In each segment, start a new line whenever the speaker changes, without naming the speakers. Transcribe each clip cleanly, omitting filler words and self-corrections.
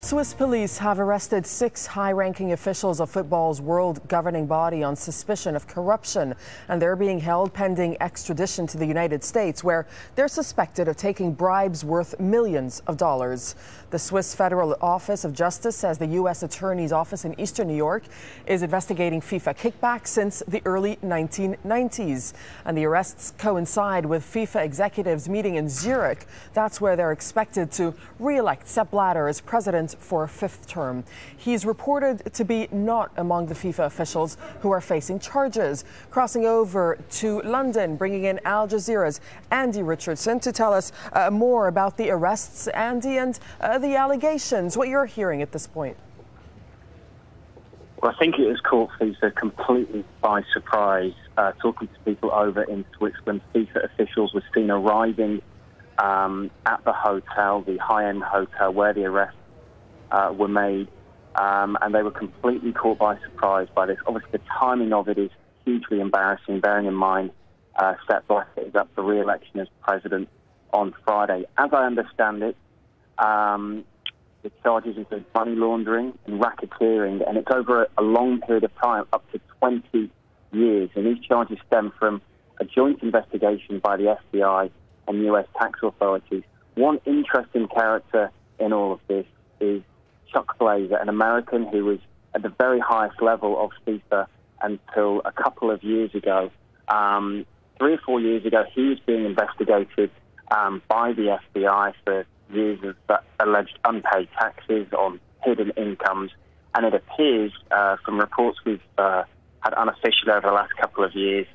Swiss police have arrested 6 high-ranking officials of football's world governing body on suspicion of corruption, and they're being held pending extradition to the United States, where they're suspected of taking bribes worth millions of dollars. The Swiss Federal Office of Justice says the U.S. Attorney's Office in Eastern New York is investigating FIFA kickbacks since the early 1990s, and the arrests coincide with FIFA executives meeting in Zurich. That's where they're expected to re-elect Sepp Blatter as president for a 5th term. He's reported to be not among the FIFA officials who are facing charges. Crossing over to London, bringing in Al Jazeera's Andy Richardson to tell us more about the arrests, Andy, and the allegations, what you're hearing at this point.
Well, I think it has caught FIFA completely by surprise. Talking to people over in Switzerland, FIFA officials were seen arriving at the hotel, the high-end hotel where the arrests were made, and they were completely caught by surprise by this. Obviously, the timing of it is hugely embarrassing, bearing in mind Sepp Blatter is up for re-election as president on Friday. As I understand it, the charges include money laundering and racketeering, and it's over a long period of time, up to 20 years. And these charges stem from a joint investigation by the FBI and U.S. tax authorities. One interesting character in all of this is Chuck Blazer, an American who was at the very highest level of FIFA until a couple of years ago. 3 or 4 years ago, he was being investigated by the FBI for years of alleged unpaid taxes on hidden incomes. And it appears, from reports we've had unofficially over the last couple of years,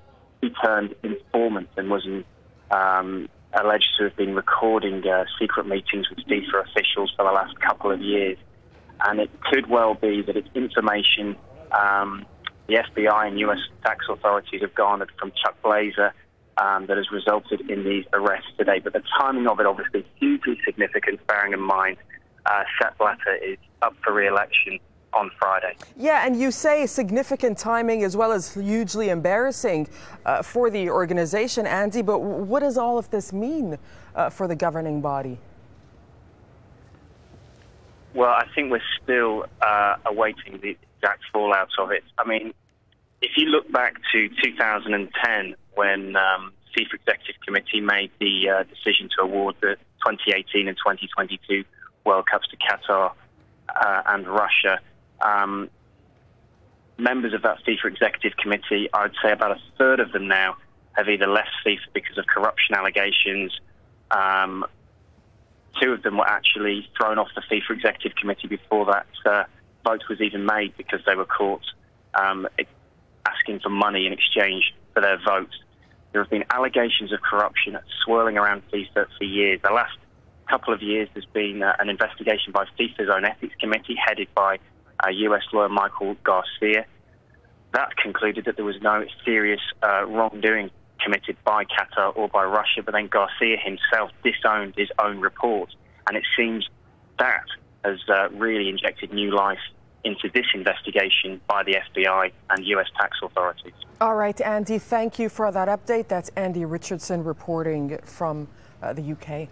he turned informant and was alleged to have been recording secret meetings with FIFA officials for the last couple of years. And it could well be that it's information the FBI and U.S. tax authorities have garnered from Chuck Blazer that has resulted in these arrests today. But the timing of it obviously is hugely significant, bearing in mind Sepp Blatter is up for re-election on Friday. Yeah,
and you say significant timing as well as hugely embarrassing for the organization, Andy, but what does all of this mean for the governing body?
Well, I think we're still awaiting the exact fallout of it. I mean, if you look back to 2010, when FIFA Executive Committee made the decision to award the 2018 and 2022 World Cups to Qatar and Russia, members of that FIFA Executive Committee, I would say about a third of them now, have either left FIFA because of corruption allegations. 2 of them were actually thrown off the FIFA Executive Committee before that vote was even made because they were caught asking for money in exchange for their votes. There have been allegations of corruption swirling around FIFA for years. The last couple of years there's been an investigation by FIFA's own ethics committee headed by US lawyer Michael Garcia. That concluded that there was no serious wrongdoing committed by Qatar or by Russia, but then Garcia himself disowned his own report. And it seems that has really injected new life into this investigation by the FBI and US tax authorities.
All right, Andy, thank you for that update. That's Andy Richardson reporting from the UK.